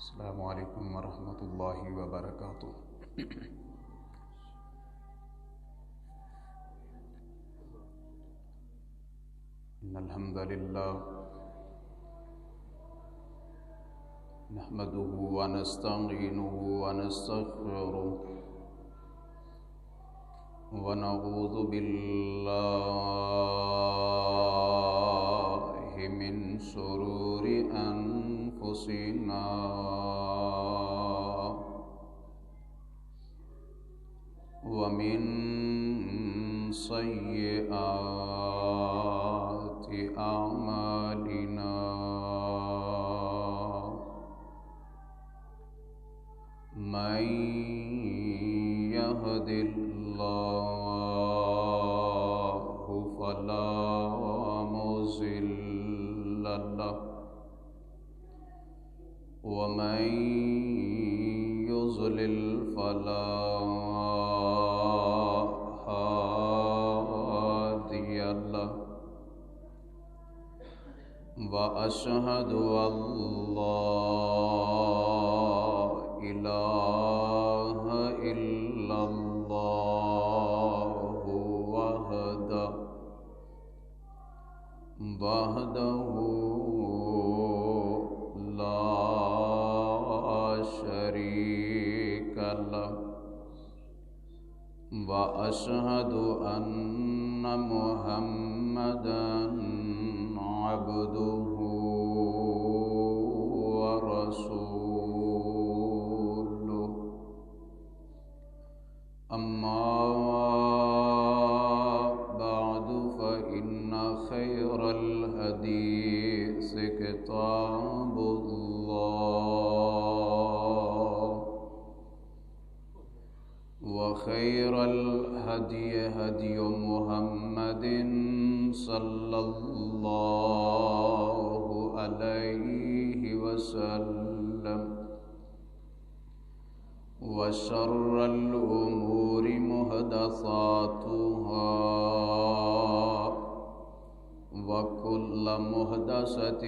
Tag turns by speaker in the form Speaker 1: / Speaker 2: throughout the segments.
Speaker 1: السلام علیکم ورحمۃ اللہ وبرکاتہ۔ ان الحمد للہ نحمده ونستعینه ونستغفره ونعوذ باللہ من شرور انفسنا ومن سیئات اعمالنا من يهد الله فلا مضل له ومن يضلل فلا هادي له وأشهد أن لا إله إلا الله وحده لا شريك له وأشهد أن محمدًا عبده ورسوله أما بعد فإن خير الحديث كتاب الله وخير الهدي هدي محمد صلى الله عليه وسلم وشر الأمور محدثاتها وكل محدثة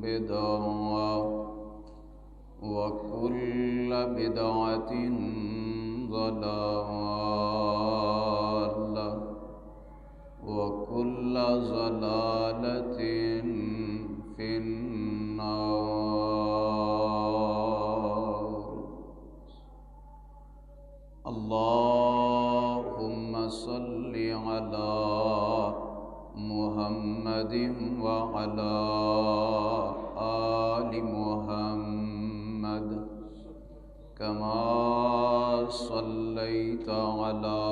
Speaker 1: بدعة وكل بدعة ضلالة وكل ضلالة في النار۔ اللهم صل على محمد وعلى آل محمد كما صليت على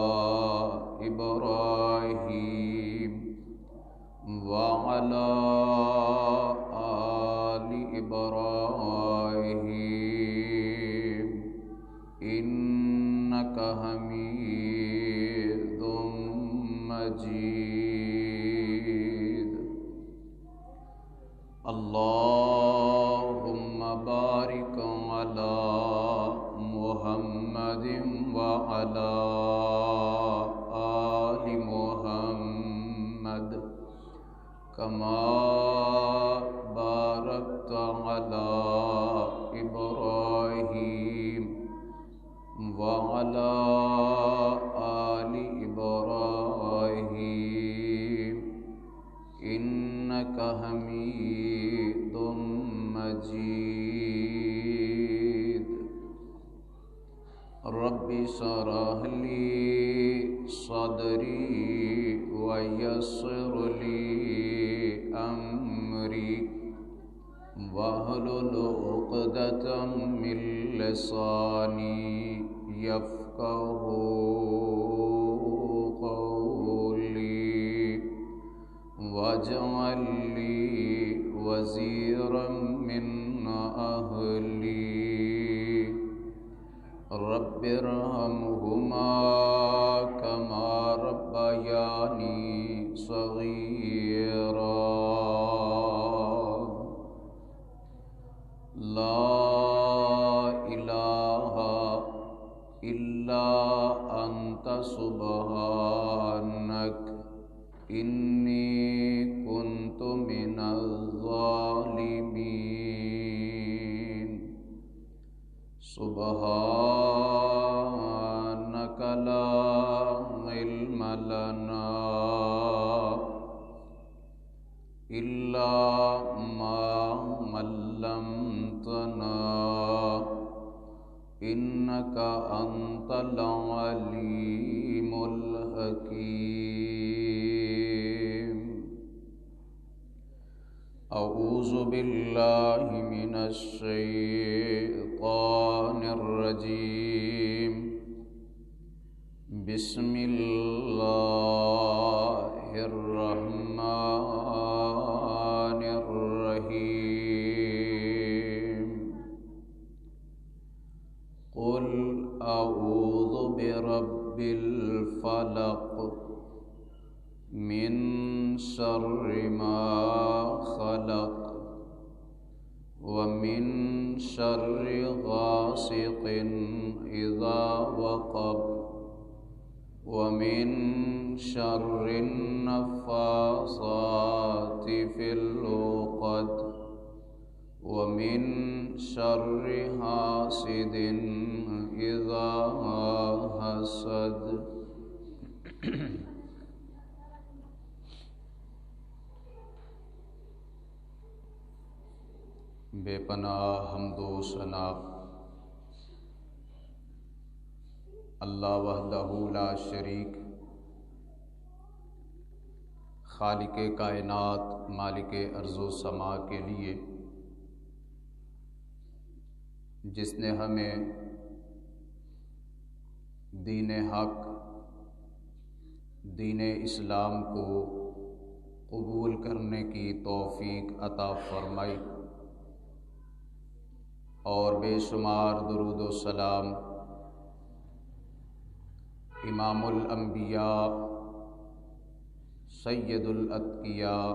Speaker 1: إبراهيم وعلى آل إبراهيم إنك حميد مجيد۔ اللهم بارك على محمد وعلى آل محمد كما باركت على إبراهيم وعلى آل إبراهيم إنك حميد مجيد۔ رب اشرح لي صدري ويسر لي أمري واحلل عقدة من لساني يفقهوا قولي واجعل لي وزيرا من أهلي رب ارحمهما كما ربياني صغيرا۔ لا إله إلا أنت سبحانك إني كنت من الظالمين۔ سبحانك لا علم لنا إلا ما علمتنا إنك أنت العليم الحكيم أعوذ بالله من الشيطان الرجيم بسم الله الرحمن الرحيم قل أعوذ برب الفلق من شر ما خلق ومن شر غاسق إذا وقب ومن شر النفاثات في العقد ومن شر حاسد إذا حسد بے پناہ حمد و ثنا اللہ وحدہ لا شریک، خالق کائنات مالک ارض و سما کے لیے، جس نے ہمیں دین حق دین اسلام کو قبول کرنے کی توفیق عطا فرمائی، اور بے شمار درود و سلام امام الانبیاء سید الاتقیاء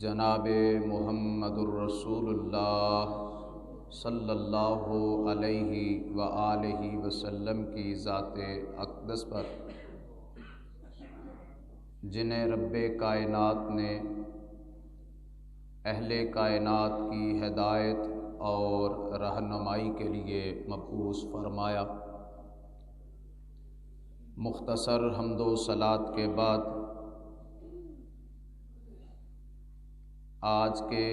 Speaker 1: جناب محمد الرسول اللہ صلی اللہ علیہ وآلہ وسلم کی ذات اقدس پر، جنہیں رب کائنات نے اہل کائنات کی ہدایت اور رہنمائی کے لیے مبعوث فرمایا۔ مختصر حمد و صلات کے بعد آج کے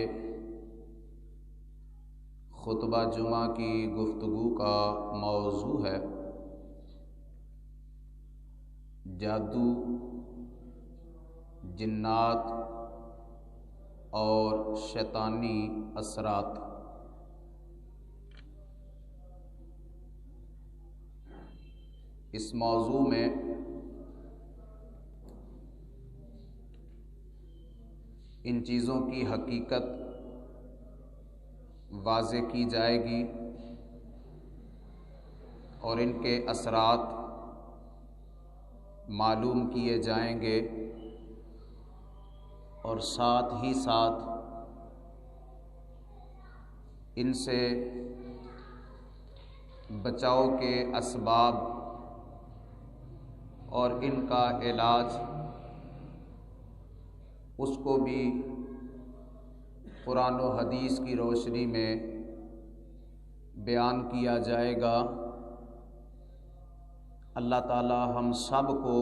Speaker 1: خطبہ جمعہ کی گفتگو کا موضوع ہے جادو، جنات اور شیطانی اثرات۔ اس موضوع میں ان چیزوں کی حقیقت واضح کی جائے گی اور ان کے اثرات معلوم کیے جائیں گے، اور ساتھ ہی ساتھ ان سے بچاؤ کے اسباب اور ان کا علاج اس کو بھی قرآن و حدیث کی روشنی میں بیان کیا جائے گا۔ اللہ تعالی ہم سب کو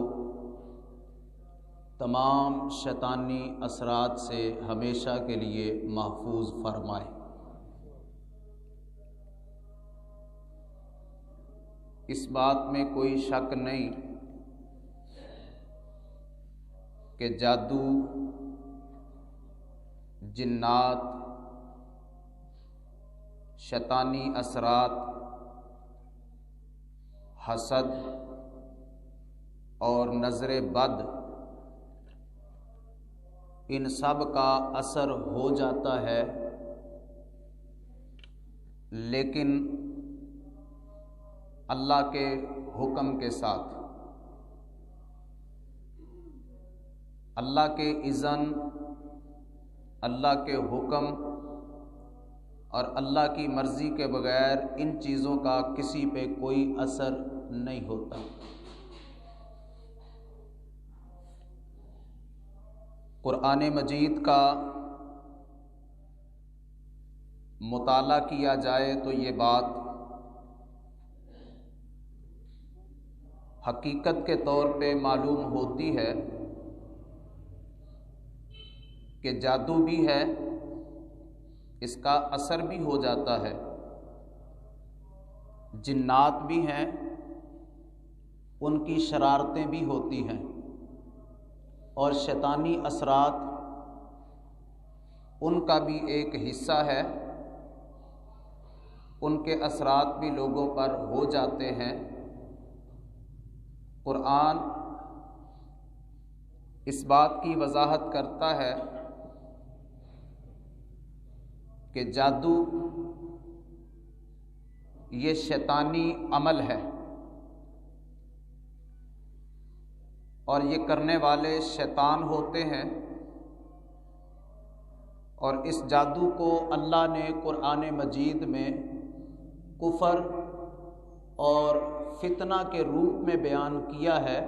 Speaker 1: تمام شیطانی اثرات سے ہمیشہ کے لیے محفوظ فرمائے۔ اس بات میں کوئی شک نہیں کہ جادو، جنات، شیطانی اثرات، حسد اور نظر بد، ان سب کا اثر ہو جاتا ہے، لیکن اللہ کے حکم کے ساتھ، اللہ کے اذن، اللہ کے حکم اور اللہ کی مرضی کے بغیر ان چیزوں کا کسی پہ کوئی اثر نہیں ہوتا۔ قرآن مجید کا مطالعہ کیا جائے تو یہ بات حقیقت کے طور پہ معلوم ہوتی ہے کہ جادو بھی ہے، اس کا اثر بھی ہو جاتا ہے، جنات بھی ہیں، ان کی شرارتیں بھی ہوتی ہیں، اور شیطانی اثرات ان کا بھی ایک حصہ ہے، ان کے اثرات بھی لوگوں پر ہو جاتے ہیں۔ قرآن اس بات کی وضاحت کرتا ہے کہ جادو یہ شیطانی عمل ہے، اور یہ کرنے والے شیطان ہوتے ہیں، اور اس جادو کو اللہ نے قرآن مجید میں کفر اور فتنہ کے روپ میں بیان کیا ہے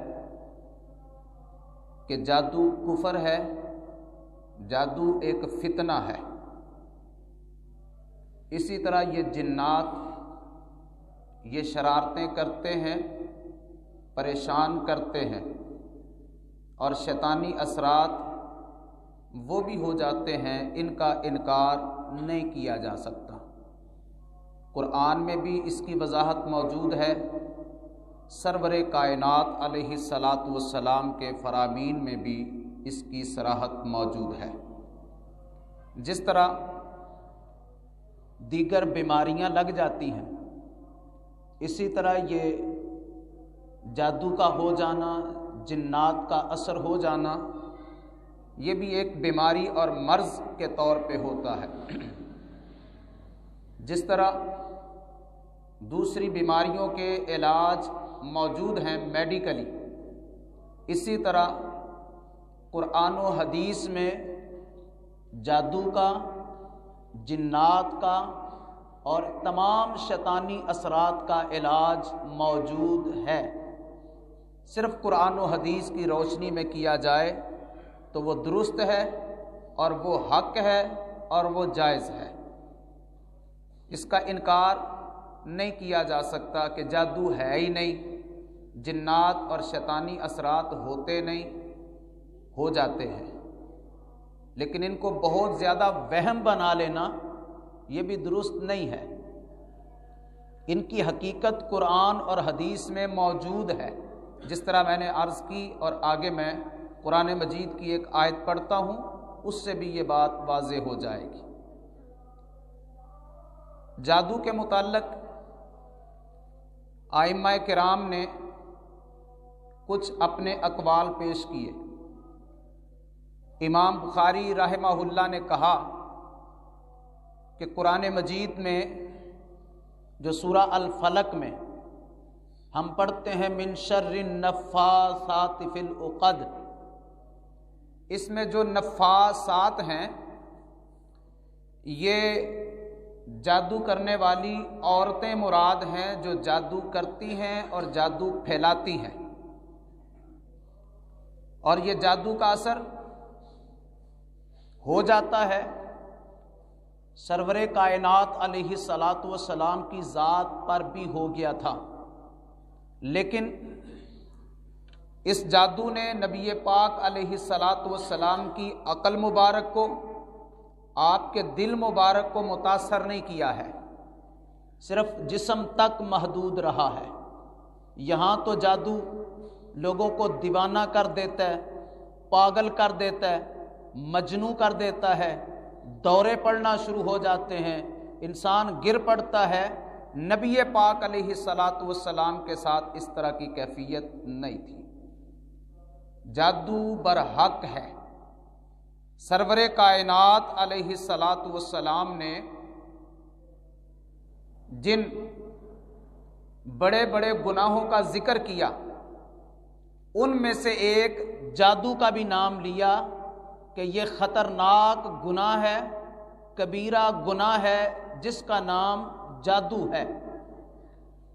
Speaker 1: کہ جادو کفر ہے، جادو ایک فتنہ ہے۔ اسی طرح یہ جنات یہ شرارتیں کرتے ہیں، پریشان کرتے ہیں، اور شیطانی اثرات وہ بھی ہو جاتے ہیں، ان کا انکار نہیں کیا جا سکتا۔ قرآن میں بھی اس کی وضاحت موجود ہے، سرور کائنات علیہ الصلاۃ والسلام کے فرامین میں بھی اس کی صراحت موجود ہے۔ جس طرح دیگر بیماریاں لگ جاتی ہیں، اسی طرح یہ جادو کا ہو جانا، جنات کا اثر ہو جانا، یہ بھی ایک بیماری اور مرض کے طور پہ ہوتا ہے۔ جس طرح دوسری بیماریوں کے علاج موجود ہیں میڈیکلی، اسی طرح قرآن و حدیث میں جادو کا، جنات کا اور تمام شیطانی اثرات کا علاج موجود ہے۔ صرف قرآن و حدیث کی روشنی میں کیا جائے تو وہ درست ہے، اور وہ حق ہے، اور وہ جائز ہے۔ اس کا انکار نہیں کیا جا سکتا کہ جادو ہے ہی نہیں، جنات اور شیطانی اثرات ہوتے نہیں، ہو جاتے ہیں، لیکن ان کو بہت زیادہ وہم بنا لینا یہ بھی درست نہیں ہے۔ ان کی حقیقت قرآن اور حدیث میں موجود ہے، جس طرح میں نے عرض کی، اور آگے میں قرآن مجید کی ایک آیت پڑھتا ہوں، اس سے بھی یہ بات واضح ہو جائے گی۔ جادو کے متعلق ائمہ کرام نے کچھ اپنے اقوال پیش کیے۔ امام بخاری رحمہ اللہ نے کہا کہ قرآن مجید میں جو سورہ الفلق میں ہم پڑھتے ہیں من شر النفاثات فی العقد، اس میں جو نفاثات ہیں یہ جادو کرنے والی عورتیں مراد ہیں، جو جادو کرتی ہیں اور جادو پھیلاتی ہیں، اور یہ جادو کا اثر ہو جاتا ہے۔ سرور کائنات علیہ الصلاۃ والسلام کی ذات پر بھی ہو گیا تھا، لیکن اس جادو نے نبی پاک علیہ الصلاۃ والسلام کی عقل مبارک کو، آپ کے دل مبارک کو متاثر نہیں کیا ہے، صرف جسم تک محدود رہا ہے۔ یہاں تو جادو لوگوں کو دیوانہ کر دیتا ہے، پاگل کر دیتا ہے، مجنوں کر دیتا ہے، دورے پڑنا شروع ہو جاتے ہیں، انسان گر پڑتا ہے۔ نبی پاک علیہ الصلاۃ والسلام کے ساتھ اس طرح کی کیفیت نہیں تھی۔ جادو برحق ہے۔ سرور کائنات علیہ الصلاۃ والسلام نے جن بڑے بڑے گناہوں کا ذکر کیا، ان میں سے ایک جادو کا بھی نام لیا کہ یہ خطرناک گناہ ہے، کبیرہ گناہ ہے، جس کا نام جادو ہے۔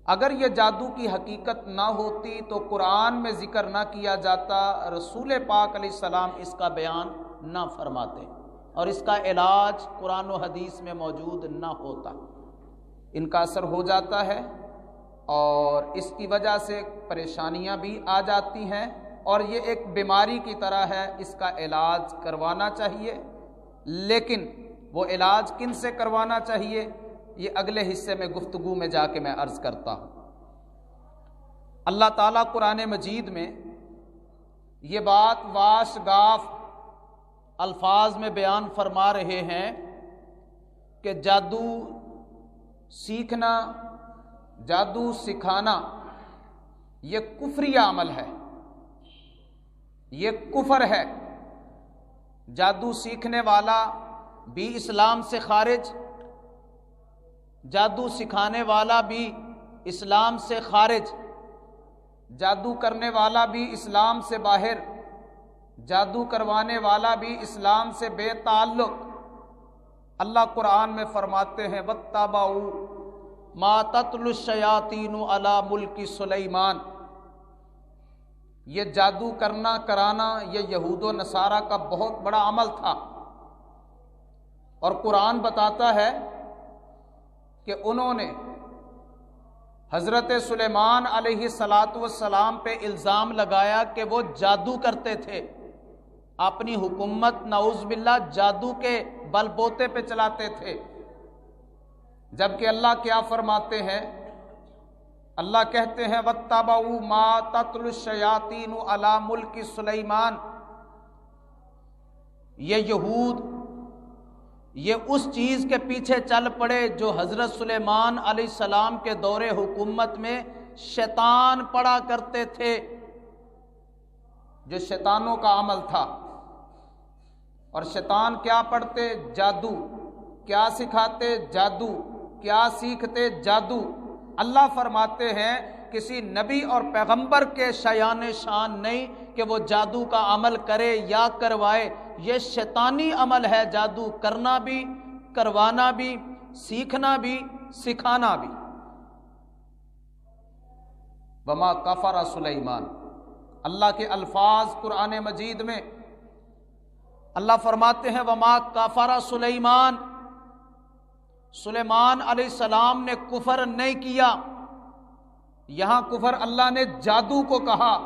Speaker 1: اگر یہ جادو کی حقیقت نہ ہوتی تو قرآن میں ذکر نہ کیا جاتا، رسول پاک علیہ السلام اس کا بیان نہ فرماتے۔ اور اس کا علاج قرآن و حدیث میں موجود نہ ہوتا، ان کا اثر ہو جاتا ہے اور اس کی وجہ سے پریشانیاں بھی آ جاتی ہیں، اور یہ ایک بیماری کی طرح ہے، اس کا علاج کروانا چاہیے۔ لیکن وہ علاج کن سے کروانا چاہیے، یہ اگلے حصے میں گفتگو میں جا کے میں عرض کرتا ہوں۔ اللہ تعالیٰ قرآن مجید میں یہ بات واش گاف الفاظ میں بیان فرما رہے ہیں کہ جادو سیکھنا، جادو سکھانا یہ کفری عمل ہے، یہ کفر ہے۔ جادو سیکھنے والا بھی اسلام سے خارج، جادو سکھانے والا بھی اسلام سے خارج، جادو کرنے والا بھی اسلام سے باہر، جادو کروانے والا بھی اسلام سے بے تعلق۔ اللہ قرآن میں فرماتے ہیں وَاتَّبَعُوا مَا تَتْلُو الشَّيَاطِينُ عَلَى مُلْكِ سُلَيْمَانَ۔ یہ جادو کرنا کرانا یہ یہود و نصارہ کا بہت بڑا عمل تھا، اور قرآن بتاتا ہے کہ انہوں نے حضرت سلیمان علیہ السلام پہ الزام لگایا کہ وہ جادو کرتے تھے، اپنی حکومت نعوذ باللہ جادو کے بل بوتے پہ چلاتے تھے، جبکہ اللہ کیا فرماتے ہیں؟ اللہ کہتے ہیں وَاتَّبَعُوا مَا تَتْلُو الشَّيَاطِينُ عَلَى مُلْكِ سُلَيْمَانَ۔ یہ یہود یہ اس چیز کے پیچھے چل پڑے جو حضرت سلیمان علیہ السلام کے دور حکومت میں شیطان پڑھا کرتے تھے، جو شیطانوں کا عمل تھا۔ اور شیطان کیا پڑھتے؟ جادو۔ کیا سکھاتے؟ جادو۔ کیا سیکھتے؟ جادو۔ اللہ فرماتے ہیں کسی نبی اور پیغمبر کے شایان شان نہیں کہ وہ جادو کا عمل کرے یا کروائے، یہ شیطانی عمل ہے، جادو کرنا بھی، کروانا بھی، سیکھنا بھی، سکھانا بھی۔ وما کفر سلیمان، اللہ کے الفاظ قرآن مجید میں اللہ فرماتے ہیں وما کفر سلیمان، سلیمان علیہ السلام نے کفر نہیں کیا۔ یہاں کفر اللہ نے جادو کو کہا،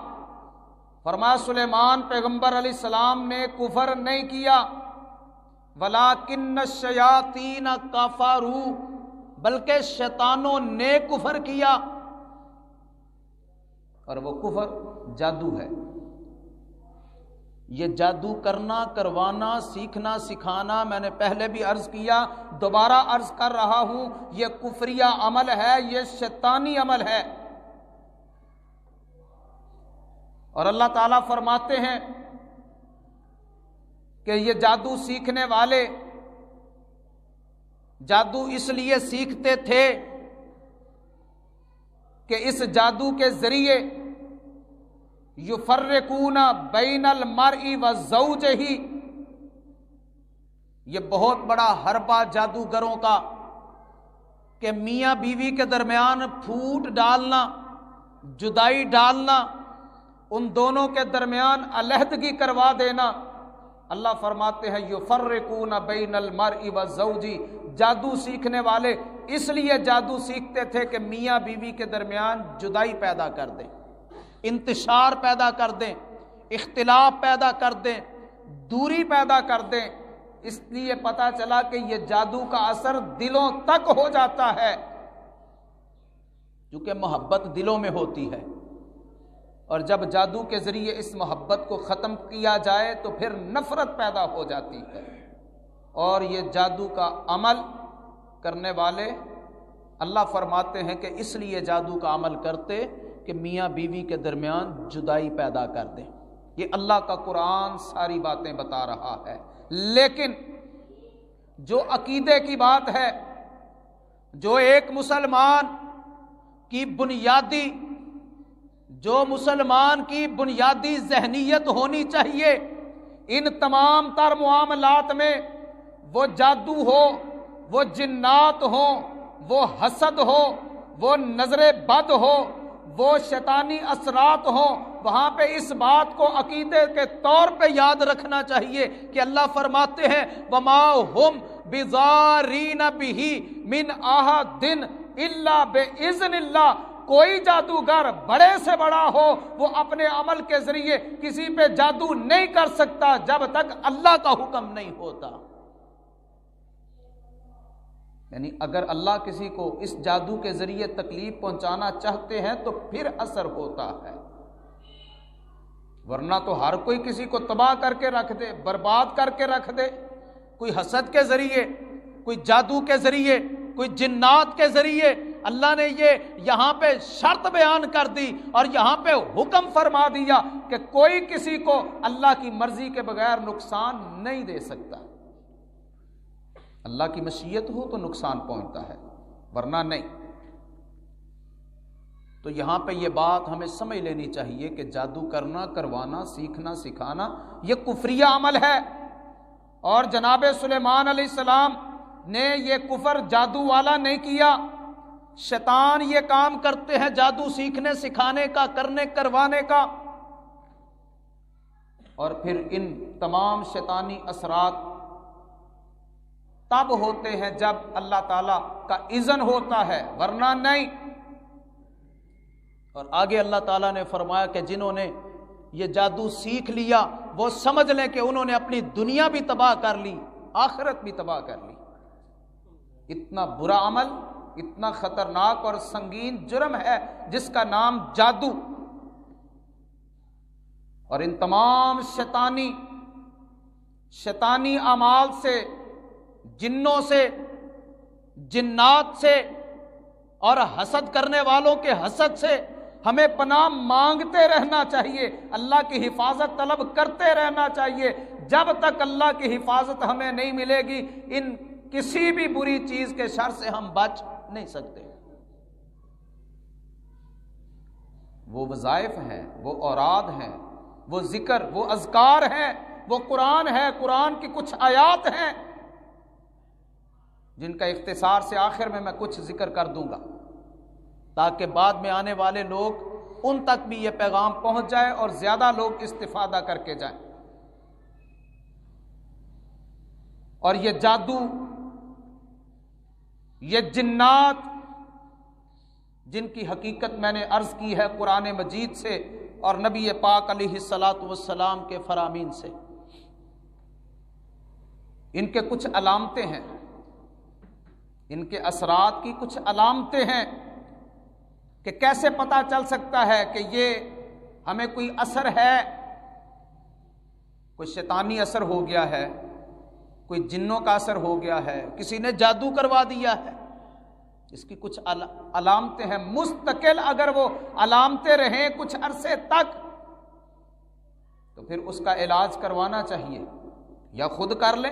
Speaker 1: فرمایا سلیمان پیغمبر علیہ السلام نے کفر نہیں کیا، وَلَٰكِنَّ الشَّيَاطِينَ كَفَرُوا، بلکہ شیطانوں نے کفر کیا، اور وہ کفر جادو ہے۔ یہ جادو کرنا، کروانا، سیکھنا، سکھانا، میں نے پہلے بھی عرض کیا، دوبارہ عرض کر رہا ہوں، یہ کفریہ عمل ہے، یہ شیطانی عمل ہے۔ اور اللہ تعالیٰ فرماتے ہیں کہ یہ جادو سیکھنے والے جادو اس لیے سیکھتے تھے کہ اس جادو کے ذریعے یفرقون بین المرء وزوجہ، یہ بہت بڑا حربہ جادوگروں کا کہ میاں بیوی کے درمیان پھوٹ ڈالنا، جدائی ڈالنا، ان دونوں کے درمیان علیحدگی کروا دینا۔ اللہ فرماتے ہیں یفرقون بین المرء والزوج، جادو سیکھنے والے اس لیے جادو سیکھتے تھے کہ میاں بیوی کے درمیان جدائی پیدا کر دیں، انتشار پیدا کر دیں، اختلاف پیدا کر دیں، دوری پیدا کر دیں۔ اس لیے پتہ چلا کہ یہ جادو کا اثر دلوں تک ہو جاتا ہے، کیونکہ محبت دلوں میں ہوتی ہے، اور جب جادو کے ذریعے اس محبت کو ختم کیا جائے تو پھر نفرت پیدا ہو جاتی ہے۔ اور یہ جادو کا عمل کرنے والے اللہ فرماتے ہیں کہ اس لیے جادو کا عمل کرتے کہ میاں بیوی کے درمیان جدائی پیدا کر دیں۔ یہ اللہ کا قرآن ساری باتیں بتا رہا ہے، لیکن جو عقیدے کی بات ہے، جو ایک مسلمان کی بنیادی بنیادی ذہنیت ہونی چاہیے، ان تمام تر معاملات میں، وہ جادو ہو، وہ جنات ہو، وہ حسد ہو، وہ نظر بد ہو،
Speaker 2: وہ شیطانی اثرات ہوں، وہاں پہ اس بات کو عقیدے کے طور پہ یاد رکھنا چاہیے کہ اللہ فرماتے ہیں وَمَا هُمْ بِضَارِّينَ بِهِ مِنْ أَحَدٍ إِلَّا بِإِذْنِ اللَّهِ۔ کوئی جادوگر بڑے سے بڑا ہو وہ اپنے عمل کے ذریعے کسی پہ جادو نہیں کر سکتا جب تک اللہ کا حکم نہیں ہوتا۔ یعنی اگر اللہ کسی کو اس جادو کے ذریعے تکلیف پہنچانا چاہتے ہیں تو پھر اثر ہوتا ہے، ورنہ تو ہر کوئی کسی کو تباہ کر کے رکھ دے، برباد کر کے رکھ دے، کوئی حسد کے ذریعے، کوئی جادو کے ذریعے، کوئی جنات کے ذریعے۔ اللہ نے یہ یہاں پہ شرط بیان کر دی اور یہاں پہ حکم فرما دیا کہ کوئی کسی کو اللہ کی مرضی کے بغیر نقصان نہیں دے سکتا۔ اللہ کی مشیت ہو تو نقصان پہنچتا ہے، ورنہ نہیں۔ تو یہاں پہ یہ بات ہمیں سمجھ لینی چاہیے کہ جادو کرنا، کروانا، سیکھنا، سکھانا یہ کفریہ عمل ہے، اور جناب سلیمان علیہ السلام نے یہ کفر جادو والا نہیں کیا۔ شیطان یہ کام کرتے ہیں جادو سیکھنے سکھانے کا، کرنے کروانے کا، اور پھر ان تمام شیطانی اثرات تب ہوتے ہیں جب اللہ تعالیٰ کا اذن ہوتا ہے، ورنہ نہیں۔ اور آگے اللہ تعالیٰ نے فرمایا کہ جنہوں نے یہ جادو سیکھ لیا وہ سمجھ لیں کہ انہوں نے اپنی دنیا بھی تباہ کر لی، آخرت بھی تباہ کر لی۔ اتنا برا عمل، اتنا خطرناک اور سنگین جرم ہے جس کا نام جادو۔ اور ان تمام شیطانی اعمال سے، جنوں سے، جنات سے اور حسد کرنے والوں کے حسد سے ہمیں پناہ مانگتے رہنا چاہیے، اللہ کی حفاظت طلب کرتے رہنا چاہیے۔ جب تک اللہ کی حفاظت ہمیں نہیں ملے گی ان کسی بھی بری چیز کے شر سے ہم بچ نہیں سکتے۔ وہ وظائف ہیں، وہ اوراد ہیں، وہ ذکر، وہ اذکار ہیں، وہ قرآن ہے، قرآن کی کچھ آیات ہیں جن کا اختصار سے آخر میں کچھ ذکر کر دوں گا تاکہ بعد میں آنے والے لوگ ان تک بھی یہ پیغام پہنچ جائے اور زیادہ لوگ استفادہ کر کے جائیں۔ اور یہ جادو، یہ جنات جن کی حقیقت میں نے عرض کی ہے قرآن مجید سے اور نبی پاک علیہ الصلاۃ والسلام کے فرامین سے، ان کے کچھ علامتیں ہیں، ان کے اثرات کی کچھ علامتیں ہیں کہ کیسے پتہ چل سکتا ہے کہ یہ ہمیں کوئی اثر ہے، کوئی شیطانی اثر ہو گیا ہے، کوئی جنوں کا اثر ہو گیا ہے، کسی نے جادو کروا دیا ہے۔ اس کی کچھ علامتیں ہیں، مستقل اگر وہ علامتیں رہیں کچھ عرصے تک تو پھر اس کا علاج کروانا چاہیے یا خود کر لیں۔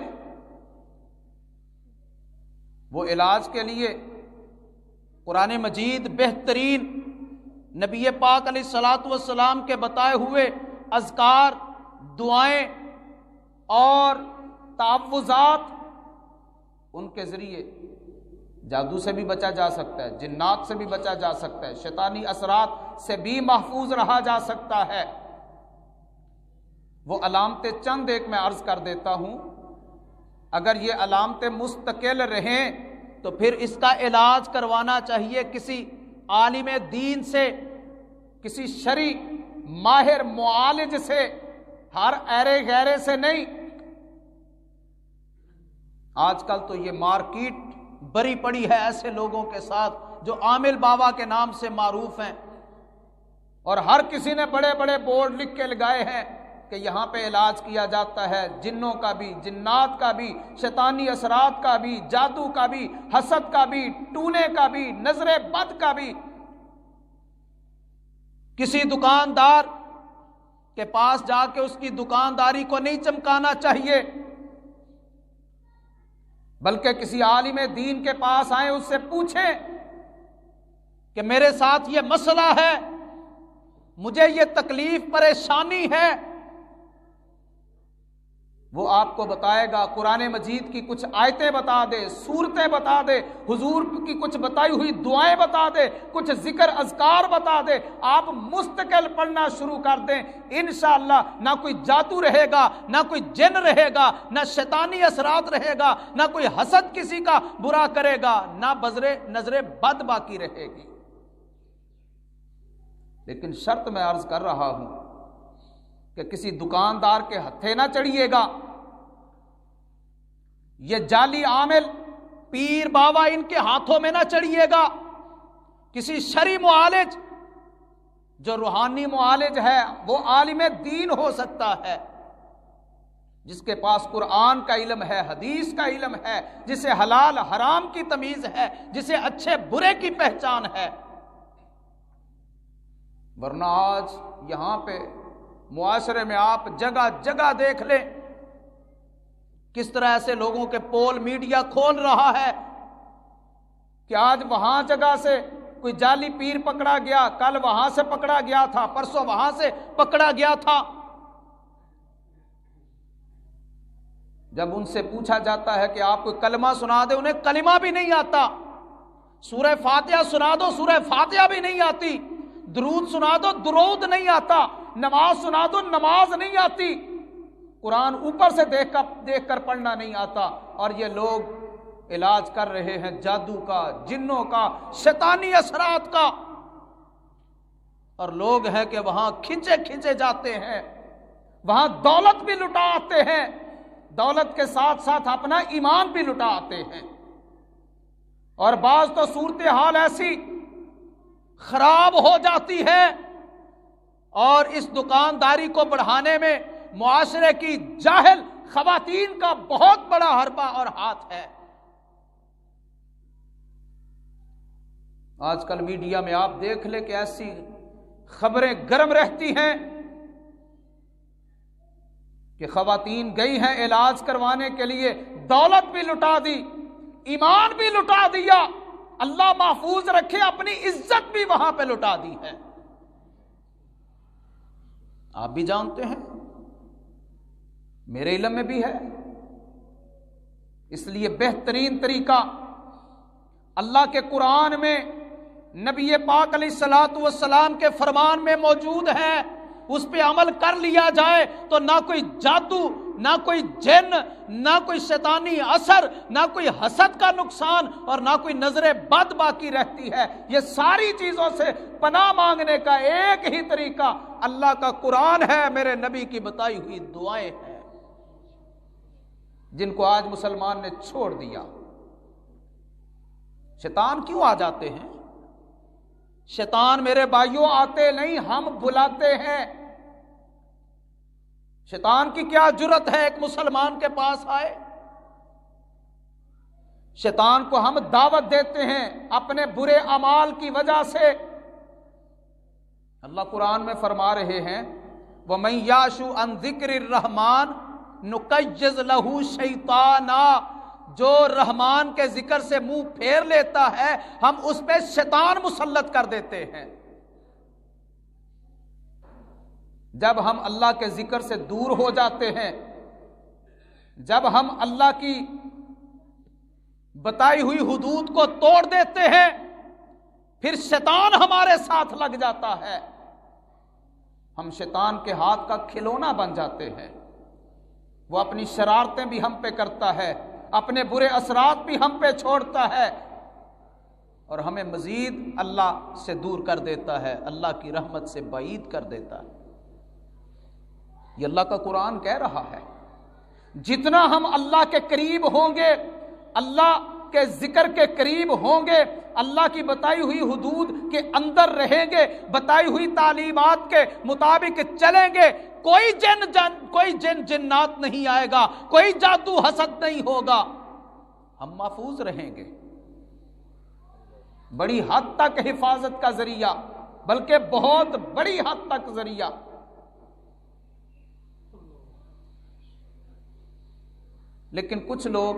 Speaker 2: وہ علاج کے لیے قرآن مجید بہترین نبی پاک علیہ الصلاۃ والسلام کے بتائے ہوئے اذکار، دعائیں اور تعوذات، ان کے ذریعے جادو سے بھی بچا جا سکتا ہے، جنات سے بھی بچا جا سکتا ہے، شیطانی اثرات سے بھی محفوظ رہا جا سکتا ہے۔ وہ علامتیں چند ایک میں عرض کر دیتا ہوں۔ اگر یہ علامتیں مستقل رہیں تو پھر اس کا علاج کروانا چاہیے کسی عالم دین سے، کسی شرعی ماہر معالج سے، ہر ایرے غیرے سے نہیں۔ آج کل تو یہ مارکیٹ بری پڑی ہے ایسے لوگوں کے ساتھ جو عامل بابا کے نام سے معروف ہیں، اور ہر کسی نے بڑے بڑے بورڈ لکھ کے لگائے ہیں کہ یہاں پہ علاج کیا جاتا ہے جنوں کا بھی، جنات کا بھی، شیطانی اثرات کا بھی، جادو کا بھی، حسد کا بھی، ٹونے کا بھی، نظر بد کا بھی۔ کسی دکاندار کے پاس جا کے اس کی دکانداری کو نہیں چمکانا چاہیے، بلکہ کسی عالم دین کے پاس آئیں، اس سے پوچھیں کہ میرے ساتھ یہ مسئلہ ہے، مجھے یہ تکلیف پریشانی ہے، وہ آپ کو بتائے گا، قرآن مجید کی کچھ آیتیں بتا دے، سورتیں بتا دے، حضور کی کچھ بتائی ہوئی دعائیں بتا دے، کچھ ذکر اذکار بتا دے، آپ مستقل پڑھنا شروع کر دیں، انشاءاللہ نہ کوئی جادو رہے گا، نہ کوئی جن رہے گا، نہ شیطانی اثرات رہے گا، نہ کوئی حسد کسی کا برا کرے گا، نہ نظر بد باقی رہے گی۔ لیکن شرط میں عرض کر رہا ہوں کہ کسی دکاندار کے ہتھے نہ چڑھیے گا، یہ جعلی عامل پیر بابا ان کے ہاتھوں میں نہ چڑھیے گا، کسی شرعی معالج جو روحانی معالج ہے، وہ عالم دین ہو سکتا ہے، جس کے پاس قرآن کا علم ہے، حدیث کا علم ہے، جسے حلال حرام کی تمیز ہے، جسے اچھے برے کی پہچان ہے۔ ورنہ آج یہاں پہ معاشرے میں آپ جگہ جگہ دیکھ لیں کس طرح ایسے لوگوں کے پول میڈیا کھول رہا ہے کہ آج وہاں جگہ سے کوئی جعلی پیر پکڑا گیا، کل وہاں سے پکڑا گیا تھا، پرسوں وہاں سے پکڑا گیا تھا۔ جب ان سے پوچھا جاتا ہے کہ آپ کوئی کلمہ سنا دے، انہیں کلمہ بھی نہیں آتا، سورہ فاتحہ سنا دو، سورہ فاتحہ بھی نہیں آتی، درود سنا دو، درود نہیں آتا، نماز سنا دو، نماز نہیں آتی، قرآن اوپر سے دیکھ کر پڑھنا نہیں آتا، اور یہ لوگ علاج کر رہے ہیں جادو کا، جنوں کا، شیطانی اثرات کا، اور لوگ ہیں کہ وہاں کھنچے جاتے ہیں، وہاں دولت بھی لٹا آتے ہیں، دولت کے ساتھ ساتھ اپنا ایمان بھی لٹا آتے ہیں، اور بعض تو صورتحال ایسی خراب ہو جاتی ہے، اور اس دکانداری کو بڑھانے میں معاشرے کی جاہل خواتین کا بہت بڑا حربہ اور ہاتھ ہے۔ آج کل میڈیا میں آپ دیکھ لیں کہ ایسی خبریں گرم رہتی ہیں کہ خواتین گئی ہیں علاج کروانے کے لیے، دولت بھی لٹا دی، ایمان بھی لٹا دیا، اللہ محفوظ رکھے اپنی عزت بھی وہاں پہ لٹا دی ہے۔ آپ بھی جانتے ہیں، میرے علم میں بھی ہے، اس لیے بہترین طریقہ اللہ کے قرآن میں، نبی پاک علیہ الصلوۃ والسلام کے فرمان میں موجود ہے، اس پہ عمل کر لیا جائے تو نہ کوئی جادو، نہ کوئی جن، نہ کوئی شیطانی اثر، نہ کوئی حسد کا نقصان، اور نہ کوئی نظر بد باقی رہتی ہے۔ یہ ساری چیزوں سے پناہ مانگنے کا ایک ہی طریقہ اللہ کا قرآن ہے، میرے نبی کی بتائی ہوئی دعائیں ہیں، جن کو آج مسلمان نے چھوڑ دیا۔ شیطان کیوں آ جاتے ہیں؟ شیطان میرے بھائیوں آتے نہیں، ہم بلاتے ہیں۔ شیطان کی کیا جرت ہے ایک مسلمان کے پاس آئے؟ شیطان کو ہم دعوت دیتے ہیں اپنے برے اعمال کی وجہ سے۔ اللہ قرآن میں فرما رہے ہیں وَمَن يَعْشُ عَن ذِكْرِ الرَّحْمَنِ نُقَيِّضْ لَهُ شَيْطَانًا، جو رحمان کے ذکر سے منہ پھیر لیتا ہے ہم اس پہ شیطان مسلط کر دیتے ہیں۔ جب ہم اللہ کے ذکر سے دور ہو جاتے ہیں، جب ہم اللہ کی بتائی ہوئی حدود کو توڑ دیتے ہیں، پھر شیطان ہمارے ساتھ لگ جاتا ہے، ہم شیطان کے ہاتھ کا کھلونا بن جاتے ہیں۔ وہ اپنی شرارتیں بھی ہم پہ کرتا ہے، اپنے برے اثرات بھی ہم پہ چھوڑتا ہے، اور ہمیں مزید اللہ سے دور کر دیتا ہے، اللہ کی رحمت سے بعید کر دیتا ہے۔ یہ اللہ کا قرآن کہہ رہا ہے جتنا ہم اللہ کے قریب ہوں گے، اللہ کے ذکر کے قریب ہوں گے، اللہ کی بتائی ہوئی حدود کے اندر رہیں گے، بتائی ہوئی تعلیمات کے مطابق چلیں گے، کوئی جن جنات نہیں آئے گا، کوئی جادو حسد نہیں ہوگا، ہم محفوظ رہیں گے۔ بڑی حد تک حفاظت کا ذریعہ، بلکہ بہت بڑی حد تک ذریعہ۔ لیکن کچھ لوگ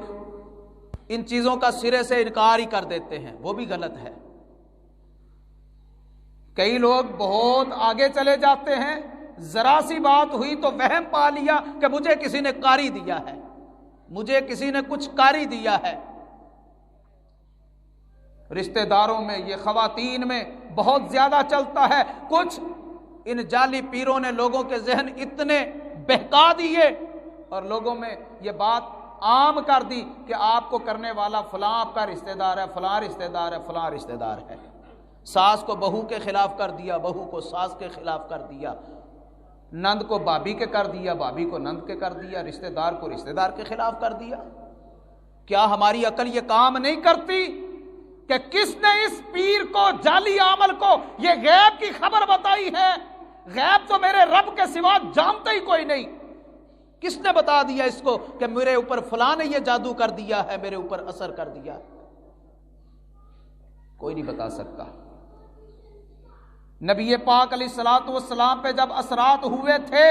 Speaker 2: ان چیزوں کا سرے سے انکار ہی کر دیتے ہیں، وہ بھی غلط ہے۔ کئی لوگ بہت آگے چلے جاتے ہیں، ذرا سی بات ہوئی تو وہم پا لیا کہ مجھے کسی نے قاری دیا ہے، مجھے کسی نے کچھ قاری دیا ہے۔ رشتہ داروں میں، یہ خواتین میں بہت زیادہ چلتا ہے۔ کچھ ان جعلی پیروں نے لوگوں کے ذہن اتنے بہکا دیے اور لوگوں میں یہ بات عام کر دی کہ آپ کو کرنے والا فلاں آپ کا رشتہ دار ہے، فلاں رشتہ دار ہے، فلاں رشتہ دار ہے۔ ساس کو بہو کے خلاف کر دیا، بہو کو ساس کے خلاف کر دیا، نند کو بھابھی کے کر دیا، بھابھی کو نند کے کر دیا، رشتہ دار کو رشتہ دار کے خلاف کر دیا۔ کیا ہماری عقل یہ کام نہیں کرتی کہ کس نے اس پیر کو، جعلی عمل کو یہ غیب کی خبر بتائی ہے؟ غیب تو میرے رب کے سوا جانتا ہی کوئی نہیں۔ کس نے بتا دیا اس کو کہ میرے اوپر فلاں نے یہ جادو کر دیا ہے، میرے اوپر اثر کر دیا؟ کوئی نہیں بتا سکتا۔ نبی پاک علیہ الصلوۃ والسلام پہ جب اثرات ہوئے تھے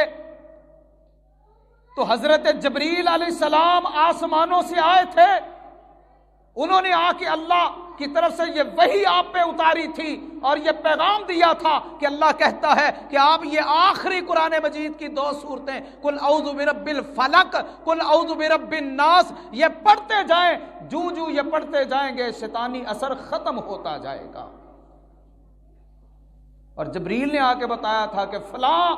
Speaker 2: تو حضرت جبریل علیہ السلام آسمانوں سے آئے تھے، انہوں نے آ کے اللہ کی طرف سے یہ وحی آپ پہ اتاری تھی اور یہ پیغام دیا تھا کہ اللہ کہتا ہے کہ آپ یہ آخری قرآن مجید کی 2 سورتیں قل اعوذ برب الفلق، قل اعوذ برب الناس، یہ پڑھتے جائیں، جو یہ پڑھتے جائیں گے شیطانی اثر ختم ہوتا جائے گا۔ اور جبریل نے آ کے بتایا تھا کہ فلاں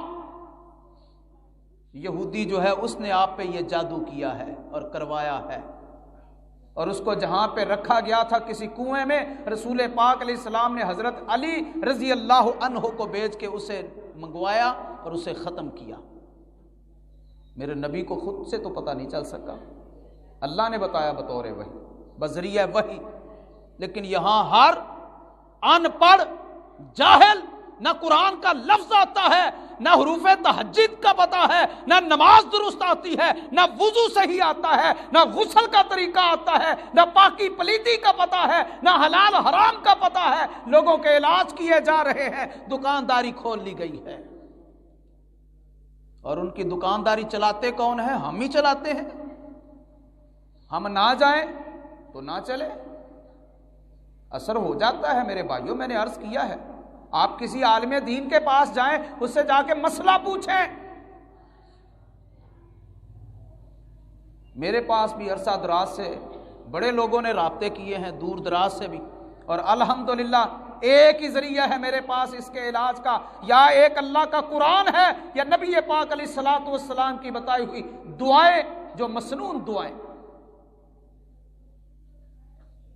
Speaker 2: یہودی جو ہے اس نے آپ پہ یہ جادو کیا ہے اور کروایا ہے، اور اس کو جہاں پہ رکھا گیا تھا کسی کنویں میں، رسول پاک علیہ السلام نے حضرت علی رضی اللہ عنہ کو بھیج کے اسے منگوایا اور اسے ختم کیا۔ میرے نبی کو خود سے تو پتہ نہیں چل سکا، اللہ نے بتایا بطور وحی، بذریعہ وحی۔ لیکن یہاں ہر ان پڑھ جاہل نہ قرآن کا لفظ آتا ہے، نہ حروف تہجد کا پتہ ہے، نہ نماز درست آتی ہے، نہ وضو صحیح آتا ہے، نہ غسل کا طریقہ آتا ہے، نہ پاکی پلیتی کا پتہ ہے، نہ حلال حرام کا پتہ ہے، لوگوں کے علاج کیے جا رہے ہیں، دکانداری کھول لی گئی ہے۔ اور ان کی دکانداری چلاتے کون ہے؟ ہم ہی چلاتے ہیں۔ ہم نہ جائیں تو نہ چلے، اثر ہو جاتا ہے۔ میرے بھائیوں، میں نے عرض کیا ہے، آپ کسی عالم دین کے پاس جائیں، اس سے جا کے مسئلہ پوچھیں۔ میرے پاس بھی عرصہ دراز سے بڑے لوگوں نے رابطے کیے ہیں، دور دراز سے بھی، اور الحمدللہ ایک ہی ذریعہ ہے میرے پاس اس کے علاج کا، یا ایک اللہ کا قرآن ہے یا نبی پاک علیہ الصلوۃ والسلام کی بتائی ہوئی دعائیں، جو مسنون دعائیں۔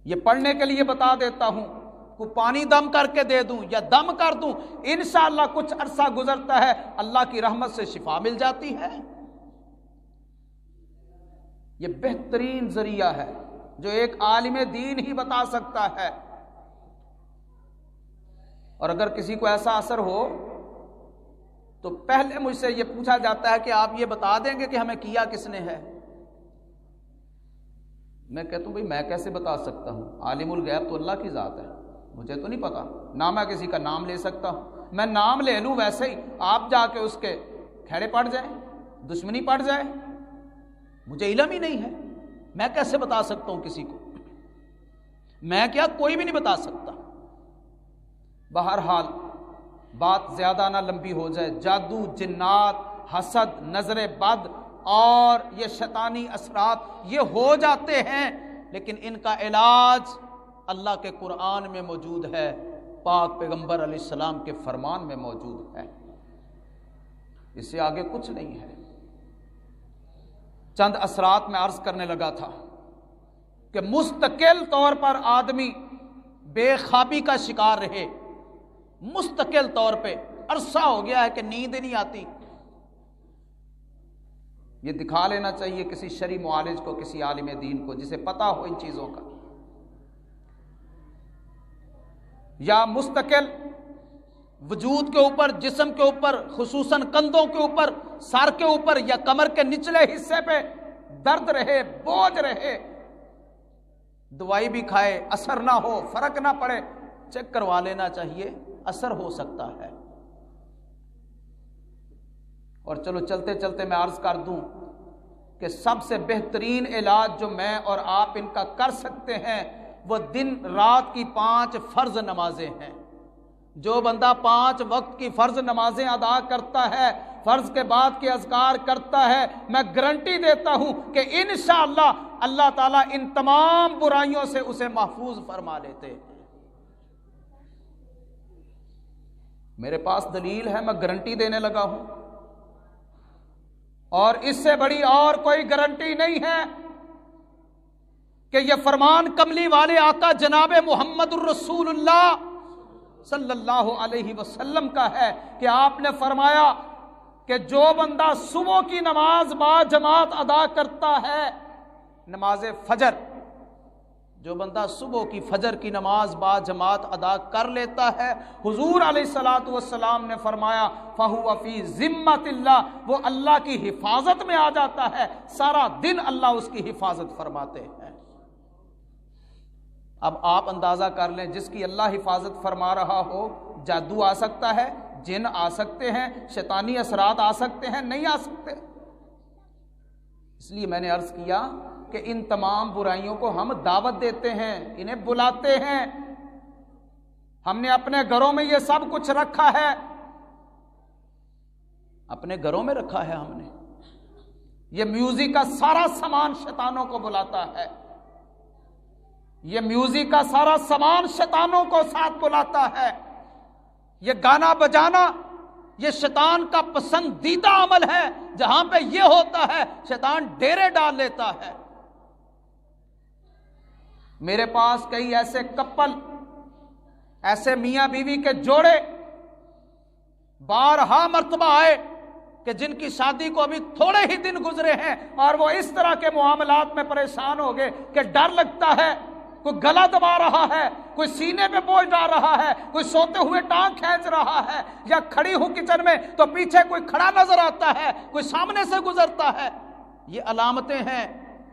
Speaker 2: یہ پڑھنے کے لیے بتا دیتا ہوں، کوئی پانی دم کر کے دے دوں یا دم کر دوں، انشاءاللہ کچھ عرصہ گزرتا ہے، اللہ کی رحمت سے شفا مل جاتی ہے۔ یہ بہترین ذریعہ ہے جو ایک عالم دین ہی بتا سکتا ہے۔ اور اگر کسی کو ایسا اثر ہو تو پہلے مجھ سے یہ پوچھا جاتا ہے کہ آپ یہ بتا دیں گے کہ ہمیں کیا کس نے ہے؟ میں کہتا ہوں بھئی میں کیسے بتا سکتا ہوں؟ عالم الغیب تو اللہ کی ذات ہے، مجھے تو نہیں پتا، نہ میں کسی کا نام لے سکتا ہوں۔ میں نام لے لوں ویسے ہی آپ جا کے اس کے کھیڑے پڑ جائیں، دشمنی پڑ جائے، مجھے علم ہی نہیں ہے، میں کیسے بتا سکتا ہوں کسی کو؟ میں کیا، کوئی بھی نہیں بتا سکتا۔ بہرحال بات زیادہ نہ لمبی ہو جائے، جادو، جنات، حسد، نظر بد اور یہ شیطانی اثرات یہ ہو جاتے ہیں، لیکن ان کا علاج اللہ کے قرآن میں موجود ہے، پاک پیغمبر علیہ السلام کے فرمان میں موجود ہے، اس سے آگے کچھ نہیں ہے۔ چند اثرات میں عرض کرنے لگا تھا کہ مستقل طور پر آدمی بے خوابی کا شکار رہے، مستقل طور پہ عرصہ ہو گیا ہے کہ نیند نہیں آتی، یہ دکھا لینا چاہیے کسی شرعی معالج کو، کسی عالم دین کو جسے پتہ ہو ان چیزوں کا۔ یا مستقل وجود کے اوپر، جسم کے اوپر، خصوصاً کندھوں کے اوپر، سر کے اوپر یا کمر کے نچلے حصے پہ درد رہے، بوجھ رہے، دوائی بھی کھائے اثر نہ ہو، فرق نہ پڑے، چیک کروا لینا چاہیے، اثر ہو سکتا ہے۔ اور چلو چلتے چلتے میں عرض کر دوں کہ سب سے بہترین علاج جو میں اور آپ ان کا کر سکتے ہیں وہ دن رات کی 5 فرض نمازیں ہیں۔ جو بندہ 5 وقت کی فرض نمازیں ادا کرتا ہے، فرض کے بعد کے اذکار کرتا ہے، میں گارنٹی دیتا ہوں کہ انشاءاللہ اللہ تعالیٰ ان تمام برائیوں سے اسے محفوظ فرما لیتے ہیں۔ میرے پاس دلیل ہے، میں گارنٹی دینے لگا ہوں، اور اس سے بڑی اور کوئی گارنٹی نہیں ہے کہ یہ فرمان کملی والے آقا جناب محمد الرسول اللہ صلی اللہ علیہ وسلم کا ہے کہ آپ نے فرمایا کہ جو بندہ صبح کی نماز با جماعت ادا کرتا ہے، نماز فجر، جو بندہ صبح کی فجر کی نماز با جماعت ادا کر لیتا ہے، حضور علیہ الصلوۃ والسلام نے فرمایا فَهُوَ فِي ذِمَّةِ اللَّهِ، وہ اللہ کی حفاظت میں آ جاتا ہے، سارا دن اللہ اس کی حفاظت فرماتے ہیں۔ اب آپ اندازہ کر لیں، جس کی اللہ حفاظت فرما رہا ہو، جادو آ سکتا ہے، جن آ سکتے ہیں، شیطانی اثرات آ سکتے ہیں، نہیں آ سکتے؟ اس لیے میں نے عرض کیا کہ ان تمام برائیوں کو ہم دعوت دیتے ہیں، انہیں بلاتے ہیں۔ ہم نے اپنے گھروں میں یہ سب کچھ رکھا ہے، اپنے گھروں میں رکھا ہے ہم نے۔ یہ میوزک کا سارا سامان شیطانوں کو بلاتا ہے، یہ میوزک کا سارا سامان شیطانوں کو ساتھ بلاتا ہے۔ یہ گانا بجانا یہ شیطان کا پسندیدہ عمل ہے، جہاں پہ یہ ہوتا ہے شیطان ڈیرے ڈال لیتا ہے۔ میرے پاس کئی ایسے کپل، ایسے میاں بیوی کے جوڑے بارہا مرتبہ آئے کہ جن کی شادی کو ابھی تھوڑے ہی دن گزرے ہیں، اور وہ اس طرح کے معاملات میں پریشان ہو گئے کہ ڈر لگتا ہے، کوئی گلا دبا رہا ہے، کوئی سینے پہ بوجھ ڈال رہا ہے، کوئی سوتے ہوئے ٹانگ کھینچ رہا ہے، یا کھڑی ہوں کچن میں تو پیچھے کوئی کھڑا نظر آتا ہے، کوئی سامنے سے گزرتا ہے۔ یہ علامتیں ہیں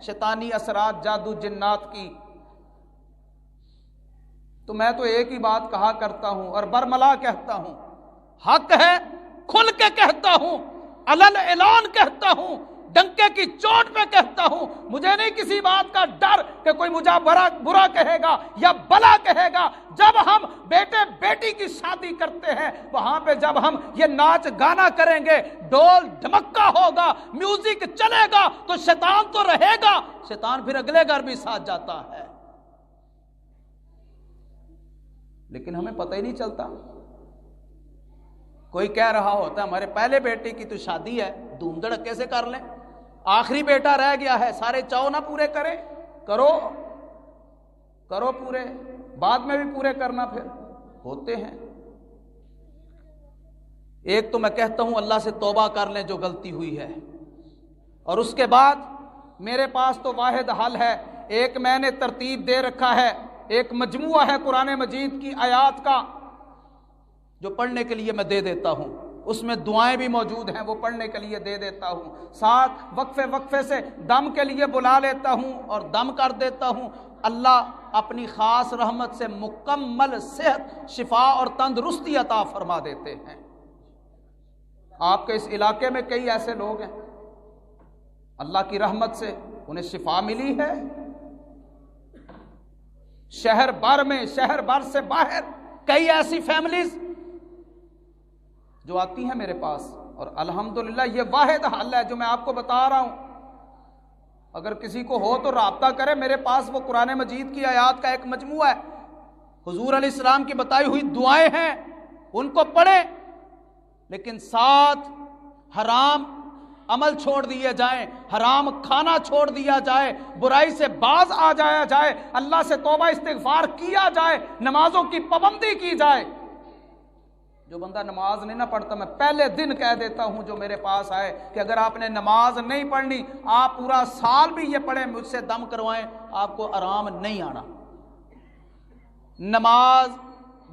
Speaker 2: شیطانی اثرات، جادو جنات کی۔ تو میں تو ایک ہی بات کہا کرتا ہوں اور برملا کہتا ہوں، حق ہے کھل کے کہتا ہوں، علن اعلان کہتا ہوں، ڈنکے کی چوٹ پہ کہتا ہوں۔ مجھے نہیں کسی بات کا ڈر کہ کوئی مجھے برا کہے گا یا بلا کہے گا۔ جب ہم بیٹے بیٹی کی شادی کرتے ہیں، وہاں پہ جب ہم یہ ناچ گانا کریں گے، ڈول ڈھمکا ہوگا، میوزک چلے گا، تو شیطان تو رہے گا، شیطان پھر اگلے گھر بھی ساتھ جاتا ہے، لیکن ہمیں پتہ ہی نہیں چلتا۔ کوئی کہہ رہا ہوتا ہے ہمارے پہلے بیٹے کی تو شادی ہے، دھوم دھڑکے سے کر لیں، آخری بیٹا رہ گیا ہے، سارے چاؤ نہ پورے کریں، کرو پورے، بعد میں بھی پورے کرنا پھر ہوتے ہیں۔ ایک تو میں کہتا ہوں اللہ سے توبہ کر لیں جو غلطی ہوئی ہے، اور اس کے بعد میرے پاس تو واحد حل ہے۔ ایک میں نے ترتیب دے رکھا ہے، ایک مجموعہ ہے قرآن مجید کی آیات کا جو پڑھنے کے لیے میں دے دیتا ہوں، اس میں دعائیں بھی موجود ہیں، وہ پڑھنے کے لیے دے دیتا ہوں، ساتھ وقفے سے دم کے لیے بلا لیتا ہوں اور دم کر دیتا ہوں۔ اللہ اپنی خاص رحمت سے مکمل صحت، شفا اور تندرستی عطا فرما دیتے ہیں۔ آپ کے اس علاقے میں کئی ایسے لوگ ہیں اللہ کی رحمت سے انہیں شفا ملی ہے، شہر بھر سے باہر کئی ایسی فیملیز جو آتی ہیں میرے پاس، اور الحمدللہ یہ واحد حل ہے جو میں آپ کو بتا رہا ہوں۔ اگر کسی کو ہو تو رابطہ کرے، میرے پاس وہ قرآن مجید کی آیات کا ایک مجموعہ ہے، حضور علیہ السلام کی بتائی ہوئی دعائیں ہیں، ان کو پڑھیں، لیکن ساتھ حرام عمل چھوڑ دیے جائیں، حرام کھانا چھوڑ دیا جائے، برائی سے باز آ جایا جائے، اللہ سے توبہ استغفار کیا جائے، نمازوں کی پابندی کی جائے۔ جو بندہ نماز نہیں نہ پڑھتا، میں پہلے دن کہہ دیتا ہوں جو میرے پاس آئے کہ اگر آپ نے نماز نہیں پڑھنی، آپ پورا سال بھی یہ پڑھیں، مجھ سے دم کروائیں، آپ کو آرام نہیں آنا۔ نماز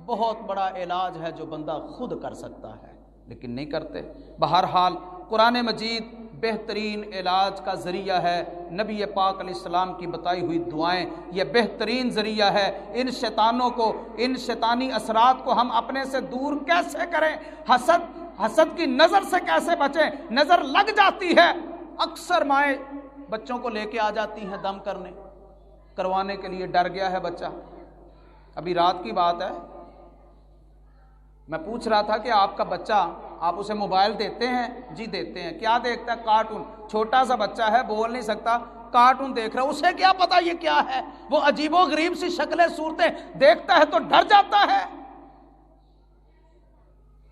Speaker 2: بہت بڑا علاج ہے جو بندہ خود کر سکتا ہے، لیکن نہیں کرتے۔ بہرحال قرآن مجید بہترین علاج کا ذریعہ ہے، نبی پاک علیہ السلام کی بتائی ہوئی دعائیں یہ بہترین ذریعہ ہے۔ ان شیطانوں کو، ان شیطانی اثرات کو ہم اپنے سے دور کیسے کریں؟ حسد کی نظر سے کیسے بچیں؟ نظر لگ جاتی ہے، اکثر مائیں بچوں کو لے کے آ جاتی ہیں دم کروانے کے لیے، ڈر گیا ہے بچہ۔ ابھی رات کی بات ہے، میں پوچھ رہا تھا کہ آپ کا بچہ، آپ اسے موبائل دیتے ہیں؟ جی دیتے ہیں۔ کیا دیکھتا ہے؟ کارٹون۔ چھوٹا سا بچہ ہے، بول نہیں سکتا، کارٹون دیکھ رہا ہے، اسے کیا پتا یہ کیا ہے؟ وہ عجیب و غریب سی شکلیں صورتیں دیکھتا ہے تو ڈر جاتا ہے۔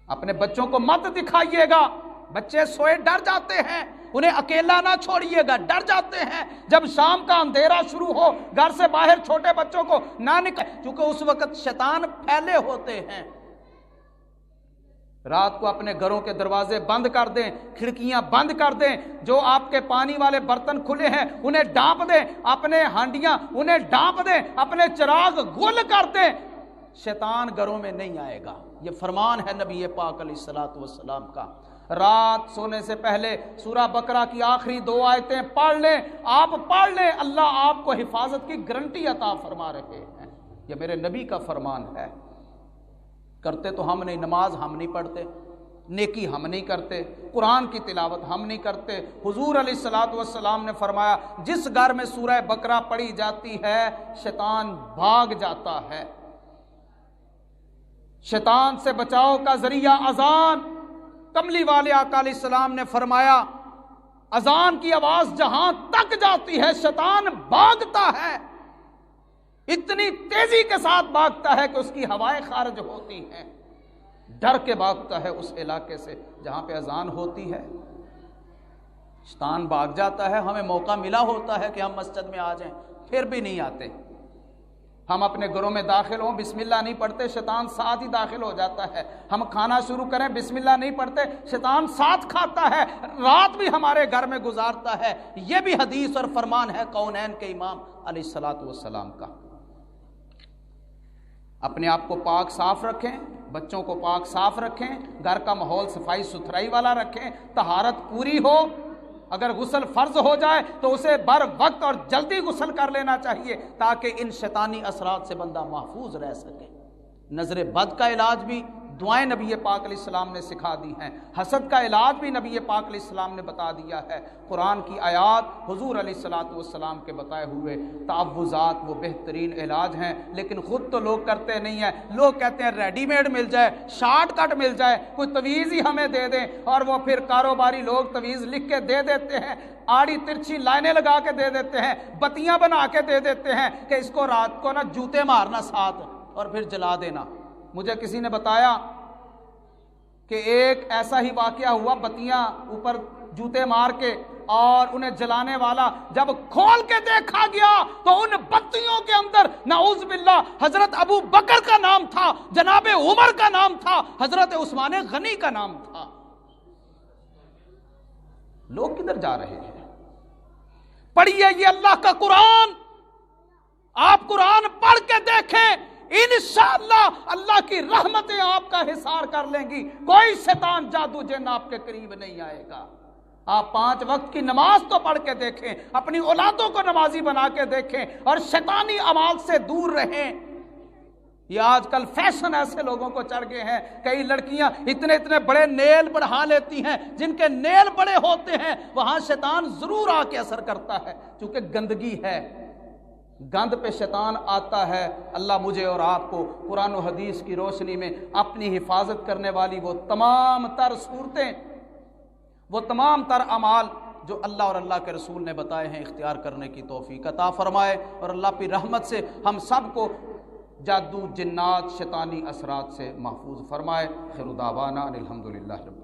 Speaker 2: اپنے بچوں کو مت دکھائیے گا، بچے سوئے ڈر جاتے ہیں، انہیں اکیلا نہ چھوڑیے گا، ڈر جاتے ہیں۔ جب شام کا اندھیرا شروع ہو، گھر سے باہر چھوٹے بچوں کو نہ نکل، کیونکہ اس وقت شیطان پھیلے ہوتے ہیں۔ رات کو اپنے گھروں کے دروازے بند کر دیں، کھڑکیاں بند کر دیں، جو آپ کے پانی والے برتن کھلے ہیں انہیں ڈانپ دیں، اپنے ہانڈیاں انہیں ڈانپ دیں، اپنے چراغ گل کر دیں، شیطان گھروں میں نہیں آئے گا۔ یہ فرمان ہے نبی پاک علیہ الصلوۃ والسلام کا۔ رات سونے سے پہلے سورہ بقرہ کی آخری 2 آیتیں پڑھ لیں، آپ پڑھ لیں، اللہ آپ کو حفاظت کی گارنٹی عطا فرما رہے ہیں۔ یہ میرے نبی کا فرمان ہے۔ کرتے تو ہم نہیں، نماز ہم نہیں پڑھتے، نیکی ہم نہیں کرتے، قرآن کی تلاوت ہم نہیں کرتے۔ حضور علیہ الصلوۃ والسلام نے فرمایا جس گھر میں سورہ بقرہ پڑھی جاتی ہے شیطان بھاگ جاتا ہے۔ شیطان سے بچاؤ کا ذریعہ اذان۔ کملی والے آقا علیہ السلام نے فرمایا اذان کی آواز جہاں تک جاتی ہے شیطان بھاگتا ہے، اتنی تیزی کے ساتھ بھاگتا ہے کہ اس کی ہوائیں خارج ہوتی ہیں، ڈر کے بھاگتا ہے اس علاقے سے جہاں پہ اذان ہوتی ہے۔ شیطان بھاگ جاتا ہے، ہمیں موقع ملا ہوتا ہے کہ ہم مسجد میں آ جائیں، پھر بھی نہیں آتے۔ ہم اپنے گھروں میں داخل ہوں، بسم اللہ نہیں پڑھتے، شیطان ساتھ ہی داخل ہو جاتا ہے۔ ہم کھانا شروع کریں، بسم اللہ نہیں پڑھتے، شیطان ساتھ کھاتا ہے، رات بھی ہمارے گھر میں گزارتا ہے۔ یہ بھی حدیث اور فرمان ہے کونین کے امام علیہ الصلوۃ والسلام کا۔ اپنے آپ کو پاک صاف رکھیں، بچوں کو پاک صاف رکھیں، گھر کا ماحول صفائی ستھرائی والا رکھیں، طہارت پوری ہو۔ اگر غسل فرض ہو جائے تو اسے بر وقت اور جلدی غسل کر لینا چاہیے تاکہ ان شیطانی اثرات سے بندہ محفوظ رہ سکے۔ نظر بد کا علاج بھی دعائیں نبی پاک علیہ السلام نے سکھا دی ہیں، حسد کا علاج بھی نبی پاک علیہ السلام نے بتا دیا ہے۔ قرآن کی آیات، حضور علیہ الصلوۃ والسلام کے بتائے ہوئے تعوذات وہ بہترین علاج ہیں، لیکن خود تو لوگ کرتے نہیں ہیں۔ لوگ کہتے ہیں ریڈی میڈ مل جائے، شارٹ کٹ مل جائے، کوئی تویز ہی ہمیں دے دیں، اور وہ پھر کاروباری لوگ تویز لکھ کے دے دیتے ہیں، آڑی ترچھی لائنیں لگا کے دے دیتے ہیں، بتیاں بنا کے دے دیتے ہیں کہ اس کو رات کو نا جوتے مارنا ساتھ اور پھر جلا دینا۔ مجھے کسی نے بتایا کہ ایک ایسا ہی واقعہ ہوا، بتیاں اوپر جوتے مار کے، اور انہیں جلانے والا جب کھول کے دیکھا گیا تو ان بتیوں کے اندر نعوذ باللہ حضرت ابو بکر کا نام تھا، جناب عمر کا نام تھا، حضرت عثمان غنی کا نام تھا۔ لوگ کدھر جا رہے ہیں؟ پڑھیے یہ اللہ کا قرآن، آپ قرآن پڑھ کے دیکھیں، انشاءاللہ اللہ کی رحمتیں آپ کا حصار کر لیں گی، کوئی شیطان جادو جن آپ کے قریب نہیں آئے گا۔ آپ 5 وقت کی نماز تو پڑھ کے دیکھیں، اپنی اولادوں کو نمازی بنا کے دیکھیں، اور شیطانی اعمال سے دور رہیں۔ یہ آج کل فیشن ایسے لوگوں کو چڑھ گئے ہیں، کئی لڑکیاں اتنے اتنے بڑے نیل بڑھا لیتی ہیں، جن کے نیل بڑے ہوتے ہیں وہاں شیطان ضرور آ کے اثر کرتا ہے، چونکہ گندگی ہے، گند پہ شیطان آتا ہے۔ اللہ مجھے اور آپ کو قرآن و حدیث کی روشنی میں اپنی حفاظت کرنے والی وہ تمام تر صورتیں، وہ تمام تر اعمال جو اللہ اور اللہ کے رسول نے بتائے ہیں اختیار کرنے کی توفیق عطا فرمائے، اور اللہ کی رحمت سے ہم سب کو جادو، جنات، شیطانی اثرات سے محفوظ فرمائے۔ خیر دعوانا الحمدللہ رب